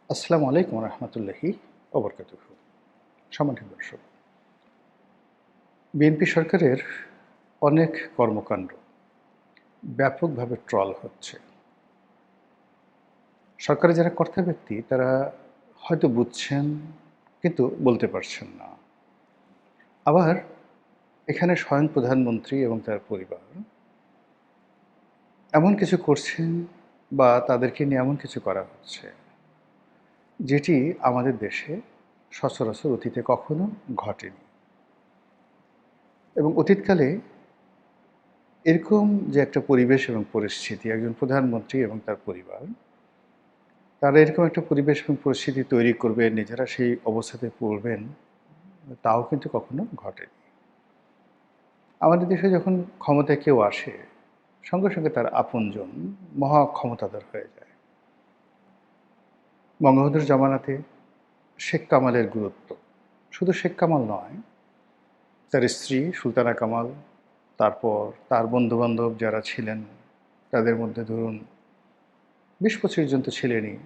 আসসালামু আলাইকুম রহমতুল্লাহি ওবরকাতুহু। সম্মানিত দর্শক, বিএনপি সরকারের অনেক কর্মকাণ্ড ব্যাপকভাবে ট্রল হচ্ছে। সরকারের যারা কর্তা ব্যক্তি তারা হয়তো বুঝছেন, কিন্তু বলতে পারছেন না। আবার এখানে স্বয়ং প্রধানমন্ত্রী এবং তার পরিবার এমন কিছু করছেন বা তাদেরকে নিয়ে এমন কিছু করা হচ্ছে যেটি আমাদের দেশে সচরাচর অতীতে কখনো ঘটেনি। এবং অতীতকালে এরকম যে একটা পরিবেশ এবং পরিস্থিতি, একজন প্রধানমন্ত্রী এবং তার পরিবার তারা এরকম একটা পরিবেশ এবং পরিস্থিতি তৈরি করবেন, নিজেরা সেই অবস্থাতে পড়বেন, তাও কিন্তু কখনো ঘটেনি। আমাদের দেশে যখন ক্ষমতায় কেউ আসে, সঙ্গে সঙ্গে তার আপনজন মহা ক্ষমতাধর হয়ে যায়। বঙ্গবন্ধুর জামানাতে শেখ কামালের গুরুত্ব, শুধু শেখ কামাল নয়, তার স্ত্রী সুলতানা কামাল, তারপর তার বন্ধুবান্ধব যারা ছিলেন, তাদের মধ্যে ধরুন ২০-২৫ জন তো ছিলেনই,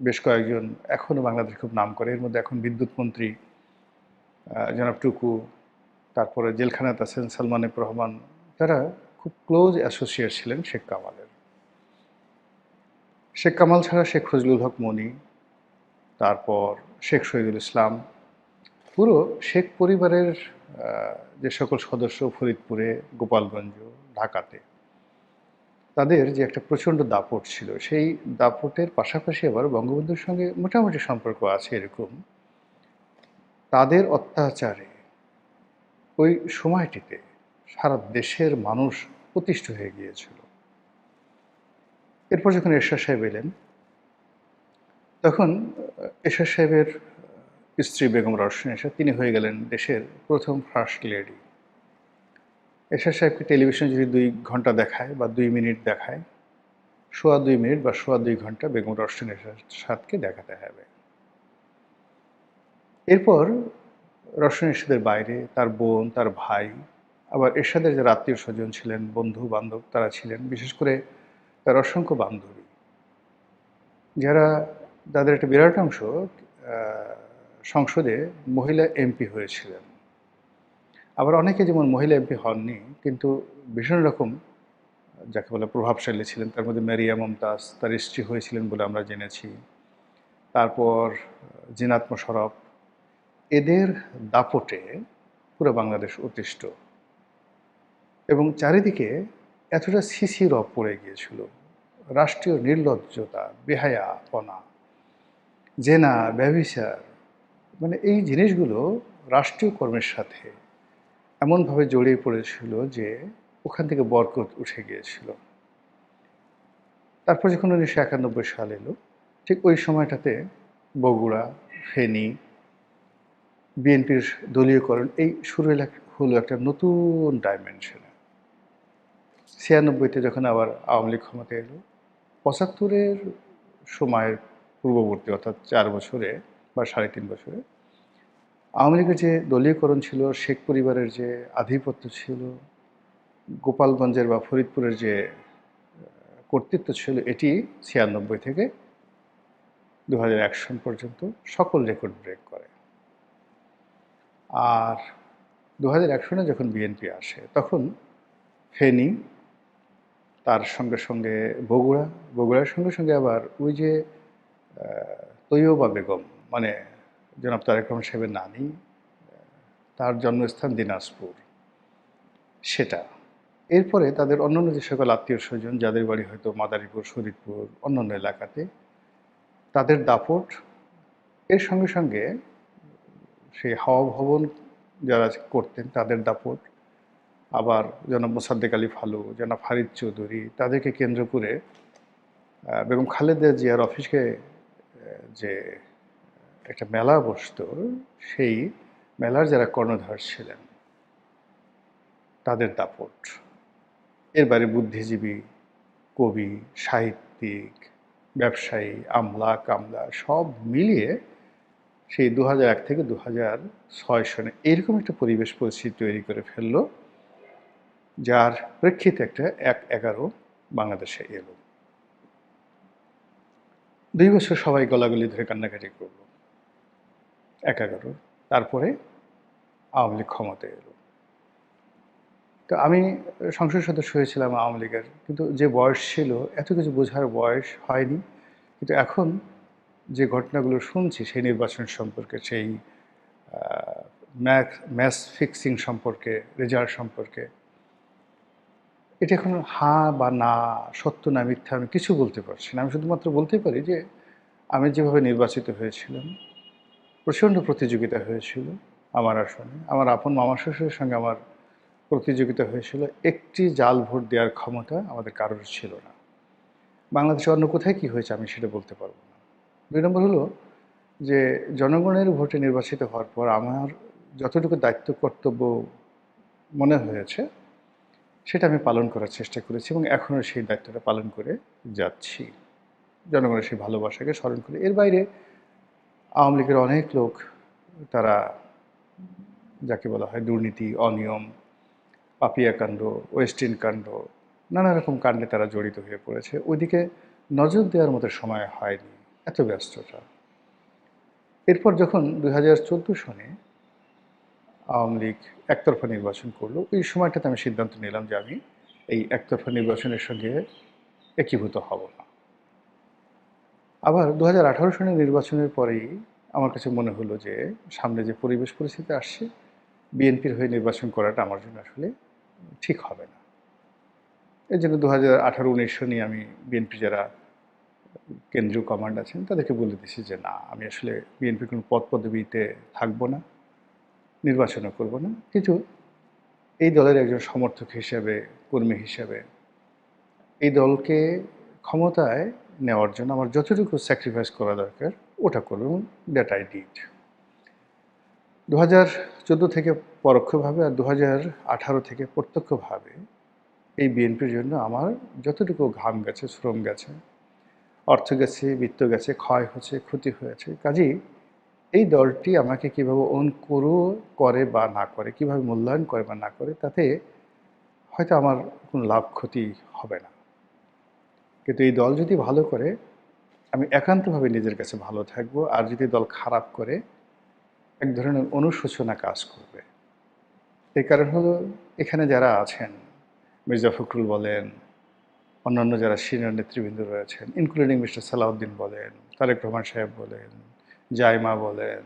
বেশ কয়েকজন এখনও বাংলাদেশ খুব নাম করে। এর মধ্যে এখন বিদ্যুৎ মন্ত্রী জনাব টুকু, তারপরে জেলখানাতে আছেন সালমান এফ রহমান, তারা খুব ক্লোজ অ্যাসোসিয়েট ছিলেন শেখ কামালের। শেখ কামাল ছাড়া শেখ ফজলুল হক মনি, তারপর শেখ শহীদুল ইসলাম, পুরো শেখ পরিবারের যে সকল সদস্য ফরিদপুরে, গোপালগঞ্জ, ঢাকাতে, তাদের যে একটা প্রচণ্ড দাপট ছিল, সেই দাপটের পাশাপাশি আবার বঙ্গবন্ধুর সঙ্গে মোটামুটি সম্পর্ক আছে এরকম, তাদের অত্যাচারে ওই সময়টিতে সারা দেশের মানুষ অতিষ্ঠ হয়ে গিয়েছিল। এরপর যখন এরশাদ সাহেব এলেন, তখন এরশাদ সাহেবের স্ত্রী বেগম রওশন এরশাদ, তিনি হয়ে গেলেন দেশের প্রথম ফার্স্ট লেডি। এরশাদ সাহেবকে টেলিভিশনে যদি ২ ঘন্টা দেখায় বা ২ মিনিট দেখায়, সোয়া ২ মিনিট বা সোয়া ২ ঘন্টা বেগম রওশন এরশাদকে দেখাতে হবে। এরপর রওশন এরশাদের বাইরে তার বোন, তার ভাই, আবার এরশাদের যারা আত্মীয় স্বজন ছিলেন, বন্ধু বান্ধব তারা ছিলেন, বিশেষ করে তার অসংখ্য বান্ধবী, যারা, যাদের একটা বিরাট অংশ সংসদে মহিলা এমপি হয়েছিলেন। আবার অনেকে যেমন মহিলা এমপি হননি, কিন্তু ভীষণ রকম যাকে বলে প্রভাবশালী ছিলেন। তার মধ্যে মারিয়া মমতাজ, তার স্ত্রী হয়েছিলেন বলে আমরা জেনেছি। তারপর জিনাত মোশাররফ, এদের দাপটে পুরো বাংলাদেশ অতিষ্ঠ এবং চারিদিকে এতটা সিসি রব পড়ে গিয়েছিল। রাষ্ট্রীয় নির্লজ্জতা, বেহায়াপনা, জেনা, ব্যভিচার, মানে এই জিনিসগুলো রাষ্ট্রীয় কর্মের সাথে এমনভাবে জড়িয়ে পড়েছিল যে ওখান থেকে বরকত উঠে গিয়েছিল। তারপর যখন ১৯৯১ সাল এলো, ঠিক ওই সময়টাতে বগুড়া, ফেনী, বিএনপির দলীয়করণ এই শুরু হলো একটা নতুন ডাইমেনশনে। ৯৬-তে যখন আবার আওয়ামী লীগ ক্ষমতায় এলো, ৭৫-এর সময়ের পূর্ববর্তী অর্থাৎ ৪ বছরে বা ৩.৫ বছরে আওয়ামী লীগের যে দলীয়করণ ছিল, শেখ পরিবারের যে আধিপত্য ছিল, গোপালগঞ্জের বা ফরিদপুরের যে কর্তৃত্ব ছিল, এটি ৯৬ থেকে ২০০১ সন পর্যন্ত সকল রেকর্ড ব্রেক করে। আর ২০০১ সনে যখন বিএনপি আসে, তখন ফেনী, তার সঙ্গে সঙ্গে বগুড়া, বগুড়ার সঙ্গে সঙ্গে আবার ওই যে তৈয়বা বেগম, মানে জনাব তারেক রহমান সাহেবের নানি, তার জন্মস্থান দিনাজপুর, সেটা। এরপরে তাদের অন্যান্য যে সকল আত্মীয় স্বজন, যাদের বাড়ি হয়তো মাদারীপুর, শরীদপুর, অন্যান্য এলাকাতে, তাদের দাপট, এর সঙ্গে সঙ্গে সেই হাওয়া ভবন যারা করতেন তাদের দাপট, আবার জনাব মোসাদ্দেক আলী ফালু, জনাব ফারিদ চৌধুরী, তাদেরকে কেন্দ্র করে বেগম খালেদা জিয়ার অফিসে যে একটা মেলা বসত, সেই মেলার যারা কর্ণধার ছিলেন তাদের দাপট, এর বাইরে বুদ্ধিজীবী, কবি, সাহিত্যিক, ব্যবসায়ী, আমলা কামলা সব মিলিয়ে সেই ২০০১ থেকে ২০০৬ সনে এইরকম একটা পরিবেশ পরিস্থিতি তৈরি করে ফেলল, যার প্রেক্ষিতে একটা ১/১১ বাংলাদেশে এলো। ২ বছর সবাই গলাগলি ধরে কান্নাকাটি করল, একাগারো। তারপরে আওয়ামী লীগ ক্ষমতায় এলো। তো আমি সংসদ সদস্য হয়েছিলাম আওয়ামী লীগের, কিন্তু যে বয়স ছিল এত কিছু বোঝার বয়স হয়নি। কিন্তু এখন যে ঘটনাগুলো শুনছি সেই নির্বাচন সম্পর্কে, সেই ম্যাচ ফিক্সিং সম্পর্কে, রেজাল্ট সম্পর্কে, এটা এখন হ্যাঁ বা না, সত্য না মিথ্যা আমি কিছু বলতে পারছি না। আমি শুধুমাত্র বলতে পারি যে আমি যেভাবে নির্বাচিত হয়েছিলাম, প্রচণ্ড প্রতিযোগিতা হয়েছিল আমার আসনে। আমার আপন মামা শ্বশুরের সঙ্গে আমার প্রতিযোগিতা হয়েছিল। একটি জাল ভোট দেওয়ার ক্ষমতা আমাদের কারোর ছিল না। বাংলাদেশে অন্য কোথায় কী হয়েছে আমি সেটা বলতে পারবো না। ২ নম্বর হলো যে জনগণের ভোটে নির্বাচিত হওয়ার পর আমার যতটুকু দায়িত্ব কর্তব্য মনে হয়েছে সেটা আমি পালন করার চেষ্টা করেছি এবং এখনও সেই দায়িত্বটা পালন করে যাচ্ছি, জনগণের সেই ভালোবাসাকে স্মরণ করে। এর বাইরে আওয়ামী লীগের অনেক লোক, তারা যাকে বলা হয় দুর্নীতি, অনিয়ম, পাপিয়াকাণ্ড, ওয়েস্ট ইন্ড কাণ্ড, নানা রকম কাণ্ডে তারা জড়িত হয়ে পড়েছে। ওইদিকে নজর দেওয়ার মতো সময় হয়নি, এত ব্যস্ততা। এরপর যখন ২০১৪ সনে আওয়ামী লীগ একতরফা নির্বাচন করলো, ওই সময়টাতে আমি সিদ্ধান্ত নিলাম যে আমি এই একতরফা নির্বাচনের সঙ্গে একীভূত হব না। আবার ২০১৮ সনের নির্বাচনের পরেই আমার কাছে মনে হলো যে সামনে যে পরিবেশ পরিস্থিতি আসছে, বিএনপির হয়ে নির্বাচন করাটা আমার জন্য আসলে ঠিক হবে না। এই জন্য ২০১৮-১৯ সনে আমি বিএনপি যারা কেন্দ্রীয় কমান্ড আছেন তাদেরকে বলে দিয়েছি যে না, আমি আসলে বিএনপির কোনো পদ পদবিতে থাকবো না, নির্বাচনও করব না। কিন্তু এই দলের একজন সমর্থক হিসেবে, কর্মী হিসেবে এই দলকে ক্ষমতায় নেওয়ার জন্য আমার যতটুকু স্যাক্রিফাইস করা দরকার ওটা করব, এবং দ্যাট আই ডিড। ২০১৪ থেকে পরোক্ষভাবে আর ২০১৮ থেকে প্রত্যক্ষভাবে এই বিএনপির জন্য আমার যতটুকু ঘাম গেছে, শ্রম গেছে, অর্থ গেছে, বিত্ত গেছে, ক্ষয় হচ্ছে, ক্ষতি হয়েছে। কাজেই এই দলটি আমাকে কীভাবে করে বা না করে, কীভাবে মূল্যায়ন করে বা না করে, তাতে হয়তো আমার কোনো লাভ ক্ষতি হবে না। কিন্তু এই দল যদি ভালো করে আমি একান্তভাবে নিজের কাছে ভালো থাকবো, আর যদি দল খারাপ করে এক ধরনের অনুশোচনা কাজ করবে। এই কারণ হলো এখানে যারা আছেন, মির্জা ফখরুল বলেন, অন্যান্য যারা সিনিয়র নেতৃবৃন্দ রয়েছেন, ইনক্লুডিং মিস্টার সালাউদ্দিন বলেন, তারেক রহমান সাহেব বলেন, জাইমা বলেন,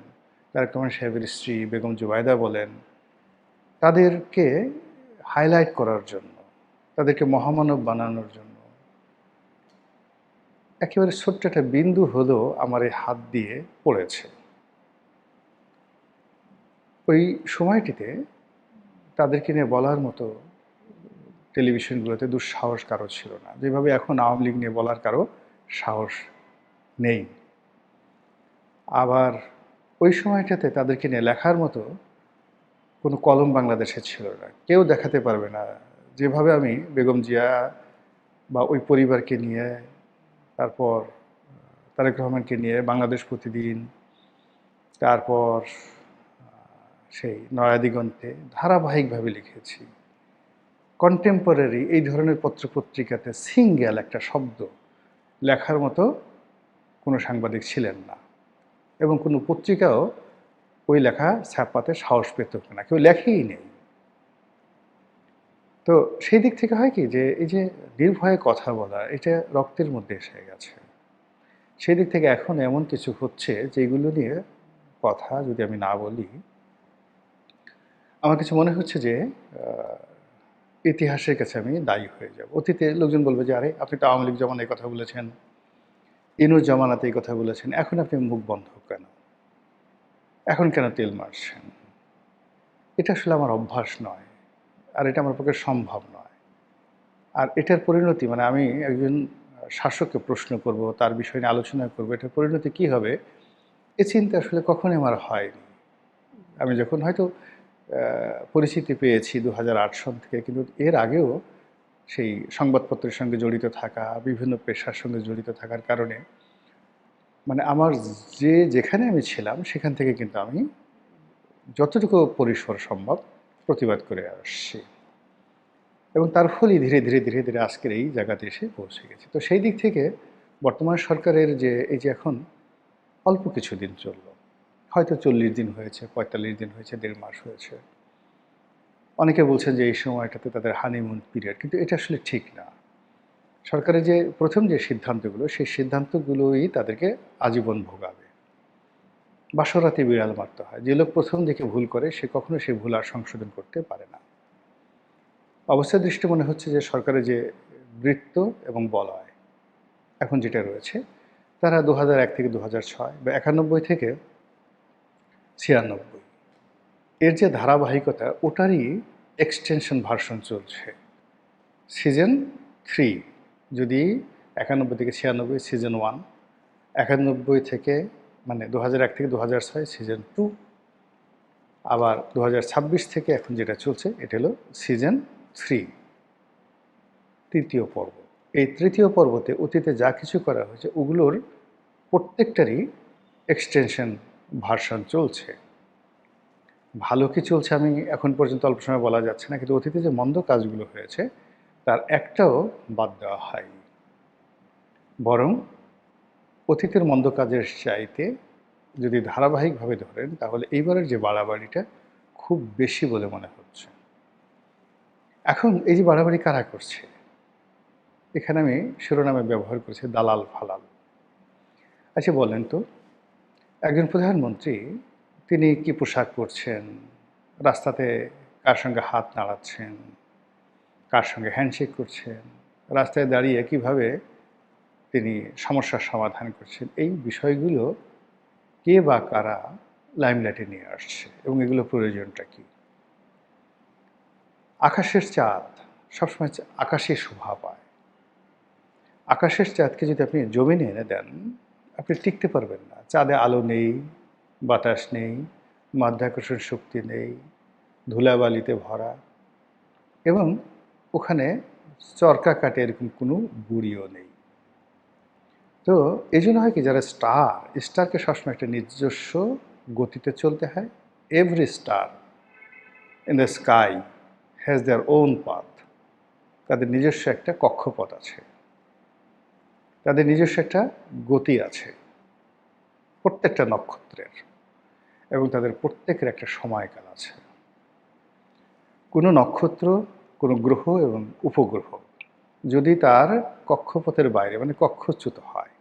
তারেক রহমান সাহেবের স্ত্রী বেগম জুবাইদা বলেন, তাদেরকে হাইলাইট করার জন্য, তাদেরকে মহামানব বানানোর জন্য একেবারে ছোট্ট একটা বিন্দু হলেও আমার এই হাত দিয়ে পড়েছে। ওই সময়টিতে তাদেরকে নিয়ে বলার মতো টেলিভিশনগুলোতে দুঃসাহস কারো ছিল না, যেভাবে এখন আওয়ামী লীগ নিয়ে বলার কারো সাহস নেই। আবার ওই সময়টাতে তাদেরকে নিয়ে লেখার মতো কোনো কলম বাংলাদেশে ছিল না, কেউ দেখাতে পারবে না যেভাবে আমি বেগম জিয়া বা ওই পরিবারকে নিয়ে, তারপর তারেক রহমানকে নিয়ে বাংলাদেশ প্রতিদিন, তারপর সেই নয়াদিগন্তে ধারাবাহিকভাবে লিখেছি। কন্টেম্পোরারি এই ধরনের পত্রপত্রিকাতে সিঙ্গেল একটা শব্দ লেখার মতো কোনো সাংবাদিক ছিলেন না, এবং কোনো পত্রিকাও ওই লেখা ছাপাতে সাহস পেত না, কেউ লেখেই নেই। তো সেই দিক থেকে হয় কি যে এই যে নির্ভয়ে কথা বলা, এটা রক্তের মধ্যে এসে গেছে। সেই দিক থেকে এখন এমন কিছু হচ্ছে যেগুলো নিয়ে কথা যদি আমি না বলি, আমার কাছে মনে হচ্ছে যে ইতিহাসের কাছে আমি দায়ী হয়ে যাব। অতীতে লোকজন বলবে যে আরে আপনি তো আওয়ামী লীগ জমানায় এই কথা বলেছেন, ইনুর জমানাতে এই কথা বলেছেন, এখন আপনি মুখ বন্ধ কেন, এখন কেন তেল মারছেন? এটা আসলে আমার অভ্যাস নয়, আর এটা আমার পক্ষে সম্ভব নয়। আর এটার পরিণতি, মানে আমি একজন শাসককে প্রশ্ন করব, তার বিষয় নিয়ে আলোচনা করব, এটার পরিণতি কী হবে এ চিন্তা আসলে কখনোই আমার হয়নি। আমি যখন হয়তো পরিচিতি পেয়েছি ২০০৮ সন থেকে, কিন্তু এর আগেও সেই সংবাদপত্রের সঙ্গে জড়িত থাকা, বিভিন্ন পেশার সঙ্গে জড়িত থাকার কারণে মানে আমার যেখানে আমি ছিলাম সেখান থেকে কিন্তু আমি যতটুকু পরিসর সম্ভব প্রতিবাদ করে আসছি, এবং তার ফলেই ধীরে ধীরে ধীরে ধীরে আজকের এই জায়গাতে এসে পৌঁছে গেছি। তো সেই দিক থেকে বর্তমান সরকারের যে এই যে এখন অল্প কিছু দিন চলল, হয়তো 40 দিন হয়েছে, 45 দিন হয়েছে, 1.5 মাস হয়েছে। অনেকে বলছেন যে এই সময়টাতে তাদের হানিমুন পিরিয়ড, কিন্তু এটা আসলে ঠিক না। সরকারের যে প্রথম যে সিদ্ধান্তগুলো, সেই সিদ্ধান্তগুলোই তাদেরকে আজীবন ভোগাবে। বাসরাতে বিড়াল মারতে হয়। যে লোক প্রথম দিকে ভুল করে সে কখনো সেই ভুল আর সংশোধন করতে পারে না। অবস্থার দৃষ্টি মনে হচ্ছে যে সরকারের যে বৃত্ত এবং বলয় এখন যেটা রয়েছে, তারা 2001 থেকে 2006 বা 91 থেকে 96 এর যে ধারাবাহিকতা, ওটারই এক্সটেনশন ভার্সন চলছে। সিজন 3, যদি 91 থেকে 96 সিজন 1, 91 থেকে মানে 2001 থেকে 2006 সিজন 2, আবার 2026 থেকে এখন যেটা চলছে এটা হলো সিজন 3, তৃতীয় পর্ব। এই তৃতীয় পর্বতে অতীতে যা কিছু করা হয়েছে ওগুলোর প্রত্যেকটারই এক্সটেনশন ভার্সন চলছে। ভালো কি চলছে আমি এখন পর্যন্ত অল্প সময় বলা যাচ্ছে না, কিন্তু অতীতে যে মন্দ কাজগুলো হয়েছে তার একটাও বাদ দেওয়া হয়নি। বরং অতীতের মন্দ কাজের চাইতে যদি ধারাবাহিকভাবে ধরেন তাহলে এইবারের যে বাড়াবাড়িটা খুব বেশি বলে মনে হচ্ছে। এখন এই যে বাড়াবাড়ি কারা করছে, এখানে আমি শিরোনামে ব্যবহার করেছি দালাল ফালাল। আচ্ছা বলেন তো, একজন প্রধানমন্ত্রী তিনি কি পোশাক পরছেন, রাস্তাতে কার সঙ্গে হাত নাড়াচ্ছেন, কার সঙ্গে হ্যান্ডশেক করছেন, রাস্তায় দাঁড়িয়ে কিভাবে তিনি সমস্যার সমাধান করছেন, এই বিষয়গুলো কে বা কারা লাইমলাইটে নিয়ে আসছে এবং এগুলো প্রয়োজনটা কি? আকাশের চাঁদ সবসময় আকাশে শোভা পায়। আকাশের চাঁদকে যদি আপনি জমিনে এনে দেন, আপনি টিকতে পারবেন না। চাঁদে আলো নেই, বাতাস নেই, মাধ্যাকর্ষণ শক্তি নেই, ধুলাবালিতে ভরা, এবং ওখানে চরকা কাটে এরকম কোনো বুড়িও নেই। তো এই জন্য হয় কি, যারা স্টারকে সবসময় একটা নিজস্ব গতিতে চলতে হয়। Every star in the sky has their own path. তাদের নিজস্ব একটা কক্ষপথ আছে, তাদের নিজস্ব একটা গতি আছে প্রত্যেকটা নক্ষত্রের, এবং তাদের প্রত্যেকের একটা সময়কাল আছে। কোনো নক্ষত্র, কোনো গ্রহ এবং উপগ্রহ যদি তার কক্ষপথের বাইরে মানে কক্ষচ্যুত হয়,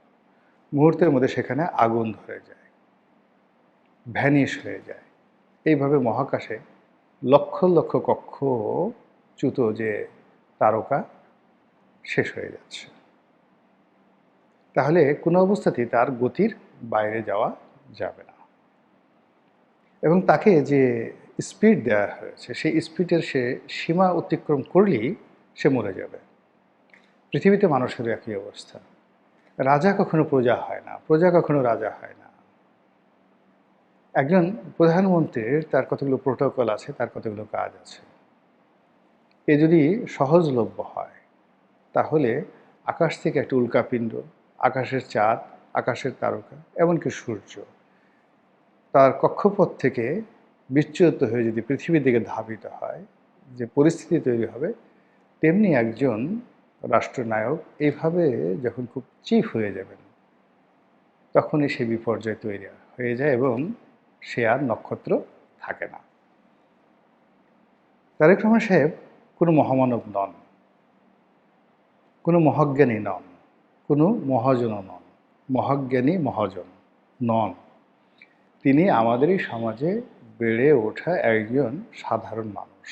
মুহূর্তের মধ্যে সেখানে আগুন ধরে যায়, ভ্যানিশ হয়ে যায়। এইভাবে মহাকাশে লক্ষ লক্ষ কক্ষচ্যুত যে তারকা শেষ হয়ে যাচ্ছে। তাহলে কোনো অবস্থাতেই তার গতির বাইরে যাওয়া যাবে না, এবং তাকে যে স্পিড দেওয়া হয়েছে সেই স্পিডের সে সীমা অতিক্রম করলেই সে মরে যাবে। পৃথিবীতে মানুষের একই অবস্থা। রাজা কখনো প্রজা হয় না, প্রজা কখনো রাজা হয় না। একজন প্রধানমন্ত্রীর তার কতগুলো প্রোটোকল আছে, তার কতগুলো কাজ আছে। এ যদি সহজলভ্য হয় তাহলে আকাশ থেকে একটা উল্কাপিণ্ড, আকাশের চাঁদ, আকাশের তারকা, এমনকি সূর্য তার কক্ষপথ থেকে বিচ্যুত হয়ে যদি পৃথিবীর দিকে ধাবিত হয়, যে পরিস্থিতি তৈরি হবে, তেমনি একজন রাষ্ট্রনায়ক এইভাবে যখন খুব চিফ হয়ে যাবেন তখনই সে বিপর্যয় তৈরি হয়ে যায় এবং সে আর নক্ষত্র থাকে না। তারেক রহমান সাহেব কোনো মহামানব নন, কোনো মহাজ্ঞানী নন, কোনো মহাজনও নন। মহাজ্ঞানী মহাজন নন, তিনি আমাদেরই সমাজে বেড়ে ওঠা একজন সাধারণ মানুষ।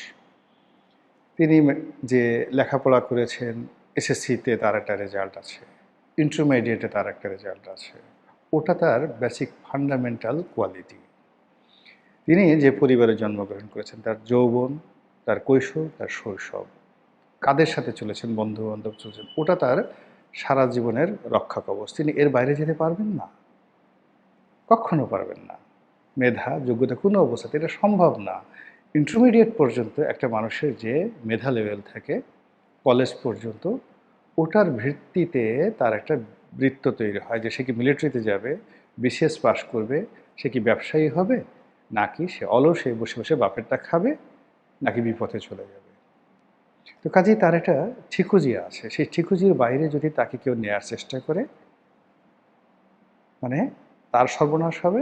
তিনি যে লেখাপড়া করেছেন, এসএসসিতে তার একটা রেজাল্ট আছে, ইন্টারমিডিয়েটে তার একটা রেজাল্ট আছে, ওটা তার বেসিক ফান্ডামেন্টাল কোয়ালিটি। তিনি যে পরিবারে জন্মগ্রহণ করেছেন, তার যৌবন, তার কৈশোর, তার শৈশব, কাদের সাথে চলেছেন, বন্ধুবান্ধব চলেছেন, ওটা তার সারা জীবনের রক্ষা কবচ। তিনি এর বাইরে যেতে পারবেন না, কখনো পারবেন না। মেধা, যোগ্যতা কোনো অবস্থাতে এটা সম্ভব না। ইন্টারমিডিয়েট পর্যন্ত একটা মানুষের যে মেধা লেভেল থাকে, কলেজ পর্যন্ত, ওটার ভিত্তিতে তার একটা বৃত্ত তৈরি হয় যে সে কি মিলিটারিতে যাবে, বিসিএস পাশ করবে, সে কি ব্যবসায়ী হবে, নাকি সে অলসে বসে বসে বাপেরটা খাবে, নাকি বিপথে চলে যাবে। তো কাজেই তার একটা ঠিকুজি আছে। সেই ঠিকুজির বাইরে যদি তাকে কেউ নেওয়ার চেষ্টা করে, মানে তার সর্বনাশ হবে,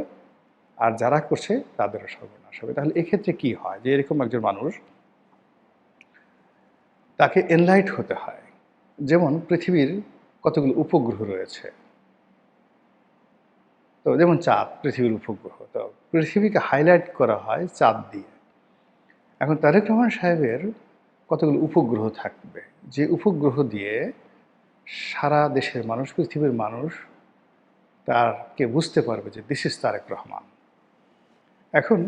আর যারা করছে তাদেরও সর্বনাশ হবে। তাহলে এক্ষেত্রে কি হয়, যে এরকম একজন মানুষ, তাকে এনলাইট হতে হয়। যেমন পৃথিবীর কতগুলো উপগ্রহ রয়েছে, তো যেমন চাঁদ পৃথিবীর উপগ্রহ, তো পৃথিবীকে হাইলাইট করা হয় চাঁদ দিয়ে। এখন তারেক রহমান সাহেবের কতগুলো উপগ্রহ থাকবে, যে উপগ্রহ দিয়ে সারা দেশের মানুষ, পৃথিবীর মানুষ তারকে বুঝতে পারবে যে দিস ইজ তারেক রহমান। এখন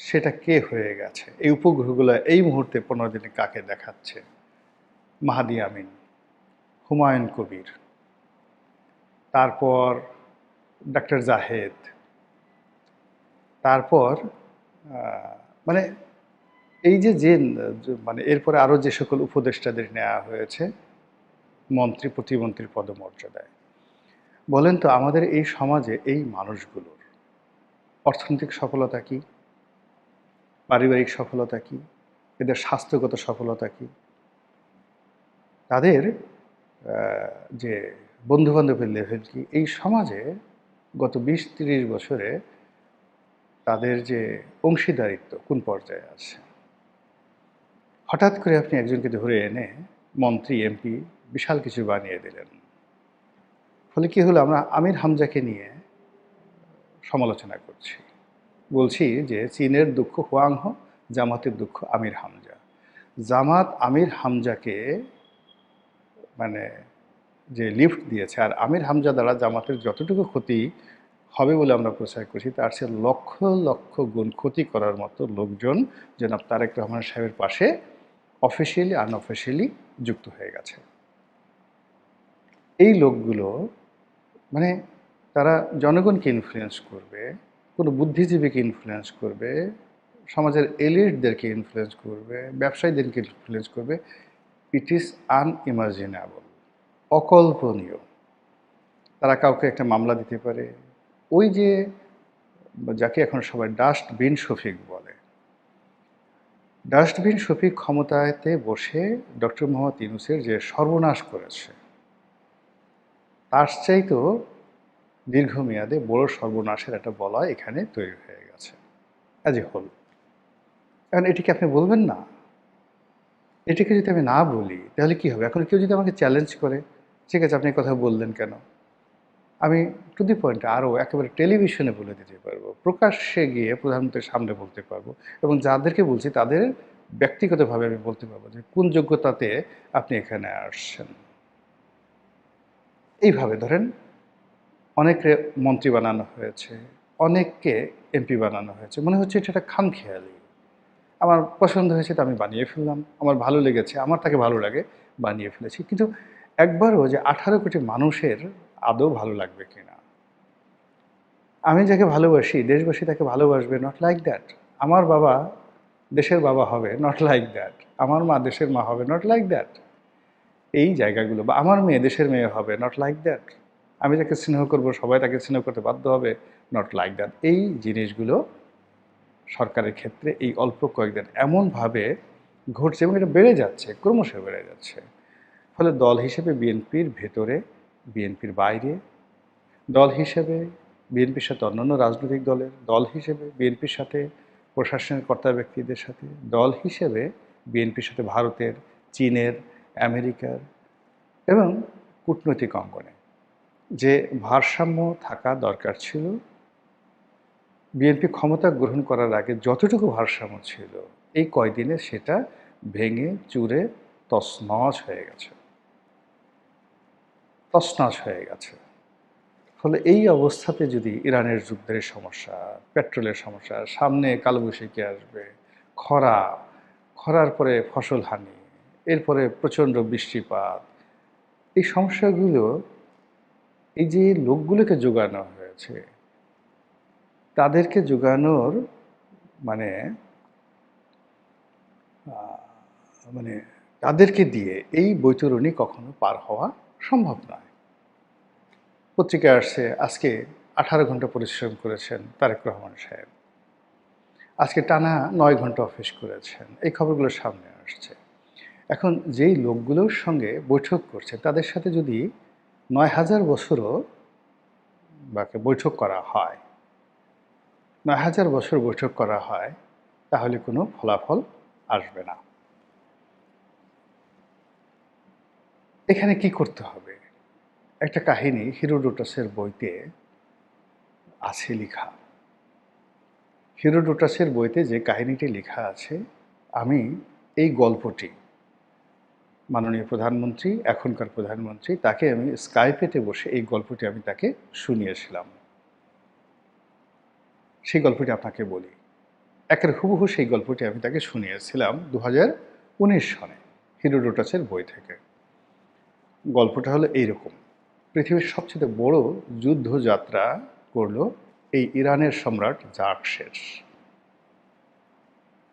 সেটা কে হয়ে গেছে, এই উপগ্রহগুলো এই মুহূর্তে 15 দিনে কাকে দেখাচ্ছে? মাহাদি আমিন, হুমায়ুন কবির, তারপর ডাক্তার জাহেদ, তারপর মানে এই যে মানে এরপরে আরও যে সকল উপদেষ্টাদের নেওয়া হয়েছে মন্ত্রী প্রতিমন্ত্রীর পদমর্যাদায়, বলেন তো আমাদের এই সমাজে এই মানুষগুলোর অর্থনৈতিক সফলতা কি, পারিবারিক সফলতা কি, এদের স্বাস্থ্যগত সফলতা কি, তাদের যে বন্ধুবান্ধবের লেভেল কি, এই সমাজে গত 20-30 বছরে তাদের যে অংশীদারিত্ব কোন পর্যায়ে আছে? হঠাৎ করে আপনি একজনকে ধরে এনে মন্ত্রী এমপি বিশাল কিছু বানিয়ে দিলেন। ফলে কি হলো, আমরা আমির হামজাকে নিয়ে সমালোচনা করছি, বলছি যে চীনের দুঃখ হুয়াংহো, জামাতের দুঃখ আমির হামজা। জামাত আমির হামজাকে মানে যে লিফট দিয়েছে, আর আমির হামজা দ্বারা জামাতের যতটুকু ক্ষতি হবে বলে আমরা প্রচার করছি, তার চেয়ে লক্ষ লক্ষ গুণ ক্ষতি করার মতো লোকজন জনাব তারেক রহমান সাহেবের পাশে অফিসিয়ালি আনঅফিসিয়ালি যুক্ত হয়ে গেছে। এই লোকগুলো মানে তারা জনগণকে ইনফ্লুয়েন্স করবে, কোনো বুদ্ধিজীবীকে ইনফ্লুয়েন্স করবে, সমাজের এলিটদেরকে ইনফ্লুয়েন্স করবে, ব্যবসায়ীদেরকে ইনফ্লুয়েন্স করবে। ইট ইজ আনইমাজিনেবল, অকল্পনীয়। তারা কাউকে একটা মামলা দিতে পারে। ওই যে যাকে এখন সবাই ডাস্টবিন শফিক বলে, ডাস্টবিন শফিক ক্ষমতায়তে বসে ডক্টর মোহাম্মদ ইউনূসের যে সর্বনাশ করেছে, তার চাইতেও দীর্ঘমেয়াদে বড় সর্বনাশের একটা বলয় এখানে তৈরি হয়ে গেছে অ্যাজ এ হোল। এখন এটিকে আপনি বলবেন না? এটিকে যদি আমি না বলি তাহলে কি হবে? এখন কেউ যদি আমাকে চ্যালেঞ্জ করে, ঠিক আছে আপনি কথা বললেন কেন, আমি টু দি পয়েন্টে আরও একেবারে টেলিভিশনে বলে দিতে পারবো, প্রকাশ্যে গিয়ে প্রধানমন্ত্রীর সামনে বলতে পারবো, এবং যাদেরকে বলছি তাদের ব্যক্তিগতভাবে আমি বলতে পারবো যে কোন যোগ্যতাতে আপনি এখানে আসছেন। এইভাবে ধরেন অনেকে মন্ত্রী বানানো হয়েছে, অনেককে এমপি বানানো হয়েছে, মনে হচ্ছে এটা একটা খামখেয়ালি। আমার পছন্দ হয়েছে তো আমি বানিয়ে ফেললাম, আমার ভালো লেগেছে, আমার তাকে ভালো লাগে, বানিয়ে ফেলেছি। কিন্তু একবারও যে 18 কোটি মানুষের আদৌ ভালো লাগবে কিনা, আমি যাকে ভালোবাসি দেশবাসী তাকে ভালোবাসবে, নট লাইক দ্যাট। আমার বাবা দেশের বাবা হবে, নট লাইক দ্যাট। আমার মা দেশের মা হবে, নট লাইক দ্যাট। এই জায়গাগুলো, বা আমার মেয়ে দেশের মেয়ে হবে, নট লাইক দ্যাট। আমি যাকে স্নেহ করবো সবাই তাকে স্নেহ করতে বাধ্য হবে, নট লাইক দ্যাট। এই জিনিসগুলো সরকারের ক্ষেত্রে এই অল্প কয়েকদিন এমনভাবে ঘটছে এবং এটা বেড়ে যাচ্ছে, ক্রমশ বেড়ে যাচ্ছে। ফলে দল হিসেবে বিএনপির ভেতরে, বিএনপির বাইরে, দল হিসেবে বিএনপির সাথে অন্যান্য রাজনৈতিক দলের, দল হিসেবে বিএনপির সাথে প্রশাসনের কর্তা ব্যক্তিদের সাথে, দল হিসেবে বিএনপির সাথে ভারতের, চীনের, আমেরিকার এবং কূটনৈতিক অঙ্গনে যে ভারসাম্য থাকা দরকার ছিল, বিএনপি ক্ষমতা গ্রহণ করার আগে যতটুকু ভারসাম্য ছিল, এই কয়দিনে সেটা ভেঙে চুরে তছনছ হয়ে গেছে, তছনছ হয়ে গেছে। ফলে এই অবস্থাতে যদি ইরানের যুদ্ধের সমস্যা, পেট্রোলের সমস্যা, সামনে কালবৈশাখী আসবে, খরা, খরার পরে ফসল হানি, এরপরে প্রচণ্ড বৃষ্টিপাত, এই সমস্যাগুলো এই যে লোকগুলোকে যোগানো হয়েছে তাদেরকে যোগানোর মানে মানে তাদেরকে দিয়ে এই বৈতরণী কখনো পার হওয়া সম্ভব নয়। পত্রিকায় আসছে আজকে 18 ঘন্টা পরিশ্রম করেছেন তারেক রহমান সাহেব, আজকে টানা 9 ঘন্টা অফিস করেছেন, এই খবরগুলো সামনে আসছে। এখন যেই লোকগুলোর সঙ্গে বৈঠক করছে তাদের সাথে যদি 9000 বছরও বা বৈঠক করা হয়, ৯,০০০ বছর বৈঠক করা হয়, তাহলে কোনো ফলাফল আসবে না। এখানে কি করতে হবে? একটা কাহিনী হিরোডোটাসের বইতে আছে লেখা। হিরোডোটাসের বইতে যে কাহিনীটি লেখা আছে, আমি এই গল্পটি মাননীয় প্রধানমন্ত্রী, এখনকার প্রধানমন্ত্রী, তাকে আমি স্কাইপেতে বসে এই গল্পটি আমি তাকে শুনিয়েছিলাম। সেই গল্পটি আপনাকে বলি। একের হুবহু সেই গল্পটি আমি তাকে শুনিয়েছিলাম 2019 সনে হিরোডোটাসের বই থেকে। গল্পটা হলো এইরকম: পৃথিবীর সবচেয়ে বড় যুদ্ধযাত্রা করল এই ইরানের সম্রাট জার্কশেস।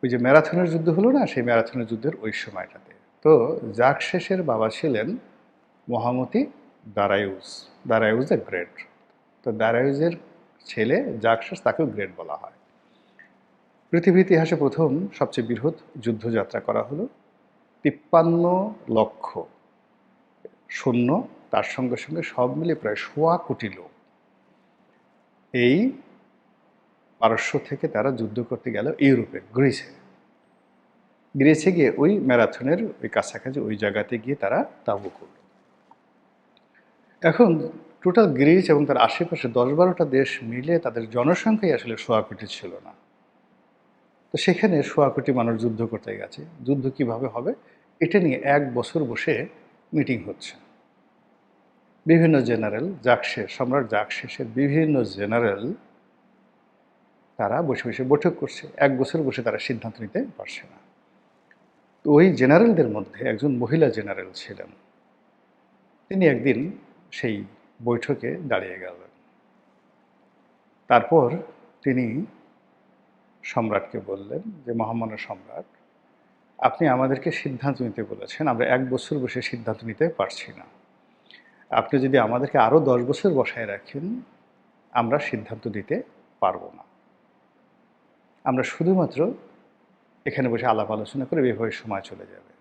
ওই যে ম্যারাথনের যুদ্ধ হলো না, সেই ম্যারাথনের যুদ্ধের ওই সময়টাতে। তো জার্কশেসের বাবা ছিলেন মহামতি দারায়ুজ, দারায়ুজ দ্য গ্রেট। তো দারায়ুজের ছেলে জার্কশেস, তাকেও গ্রেট বলা হয়। পৃথিবীর ইতিহাসে প্রথম সবচেয়ে বৃহৎ যুদ্ধযাত্রা করা হলো। ৫৩ লক্ষ সৈন্য, তার সঙ্গে সঙ্গে সব মিলে প্রায় ১.৫ কোটি লোক এই পারস্য থেকে তারা যুদ্ধ করতে গেল ইউরোপে, গ্রিসে। গ্রিসে গিয়ে ওই ম্যারাথনের ওই কাছাকাছি ওই জায়গাতে গিয়ে তারা তাঁবু করল। এখন টোটাল গ্রিস এবং তার আশেপাশে ১০-১২টা দেশ মিলে তাদের জনসংখ্যাই আসলে ১.৫ কোটি ছিল না। তো সেখানে ১.৫ কোটি মানুষ যুদ্ধ করতে গেছে। যুদ্ধ কিভাবে হবে এটা নিয়ে ১ বছর বসে মিটিং হচ্ছে। বিভিন্ন জেনারেল, সম্রাট জার্কশেসের বিভিন্ন জেনারেল তারা বসে বসে বৈঠক করছে। ১ বছর বসে তারা সিদ্ধান্ত নিতে পারছে না। তো ওই জেনারেলদের মধ্যে একজন মহিলা জেনারেল ছিলেন। তিনি একদিন সেই বৈঠকে দাঁড়িয়ে গেলেন। তারপর তিনি সম্রাটকে বললেন যে, মহামান্য সম্রাট, আপনি আমাদেরকে সিদ্ধান্ত নিতে বলেছেন, আমরা ১ বছর বসে সিদ্ধান্ত নিতে পারছি না। আপনি যদি আমাদেরকে আরও ১০ বছর বসায় রাখেন, আমরা সিদ্ধান্ত দিতে পারবো না। আমরা শুধুমাত্র এখানে বসে আলাপ আলোচনা করে এভাবে সময় চলে যাবে।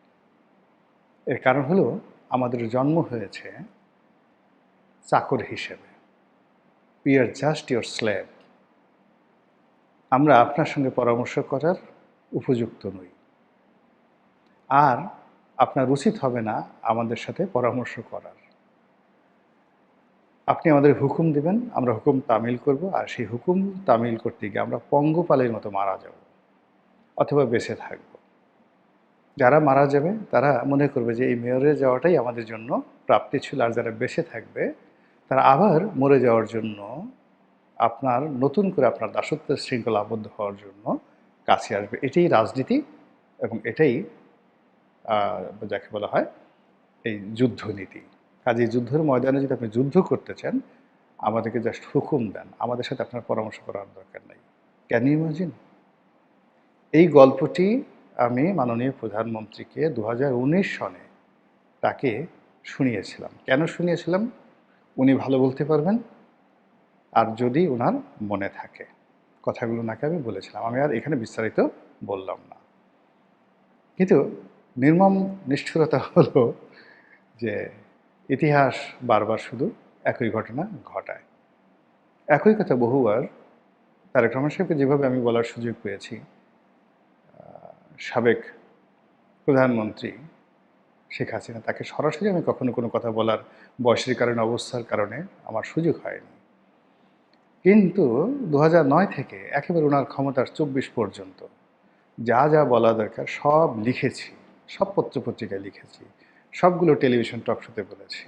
এর কারণ হলো আমাদের জন্ম হয়েছে চাকর হিসেবে। We are just your slave. আমরা আপনার সঙ্গে পরামর্শ করার উপযুক্ত নই। আর আপনার উচিত হবে না আমাদের সাথে পরামর্শ করার। আপনি আমাদের হুকুম দিবেন, আমরা হুকুম তামিল করব, আর সেই হুকুম তামিল করতে গিয়ে আমরা পঙ্গপালের মতো মারা যাব অথবা বেঁচে থাকব। যারা মারা যাবে তারা মনে করবে যে এই মেয়রে যাওয়াটাই আমাদের জন্য প্রাপ্তি ছিল, আর যারা বেঁচে থাকবে তারা আবার মরে যাওয়ার জন্য আপনার নতুন করে আপনার দাসত্বের শৃঙ্খলা আবদ্ধ হওয়ার জন্য কাছে আসবে। এটাই রাজনীতি এবং এটাই যাকে বলা হয় এই যুদ্ধনীতি। কাজেই যুদ্ধের ময়দানে যদি আপনি যুদ্ধ করতে চান, আমাদেরকে জাস্ট হুকুম দেন, আমাদের সাথে আপনার পরামর্শ করার দরকার নেই। Can you imagine? এই গল্পটি আমি মাননীয় প্রধানমন্ত্রীকে ২০১৯ সনে তাকে শুনিয়েছিলাম। কেন শুনিয়েছিলাম? উনি ভালো বলতে পারবেন, আর যদি ওনার মনে থাকে। কথাগুলো ওনাকে আমি বলেছিলাম। আমি আর এখানে বিস্তারিত বললাম না। কিন্তু নির্মম নিষ্ঠুরতা হলো যে ইতিহাস বারবার শুধু একই ঘটনা ঘটায়। একই কথা বহুবার তারেক রহমান সাহেবকে যেভাবে আমি বলার সুযোগ পেয়েছি, সাবেক প্রধানমন্ত্রী শেখ হাসিনা, তাকে সরাসরি আমি কখনো কোনো কথা বলার বয়সের কারণে, অবস্থার কারণে আমার সুযোগ হয়নি। কিন্তু ২০০৯ থেকে একেবারে ওনার ক্ষমতার ২৪ পর্যন্ত যা যা বলা দরকার সব লিখেছি, সব পত্রপত্রিকায় লিখেছি, সবগুলো টেলিভিশন টক শোতে বলেছি।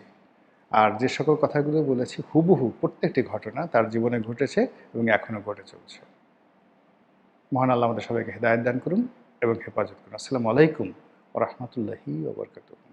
আর যে সকল কথাগুলো বলেছি হুবহু প্রত্যেকটি ঘটনা তার জীবনে ঘটেছে এবং এখনও ঘটে চলছে। মহান আল্লাহ আমাদের সবাইকে হেদায়েত দান করুন এবং হেফাজত করুন। আসসালামু আলাইকুম ওয়া রাহমাতুল্লাহি ওয়া বারাকাতুহু।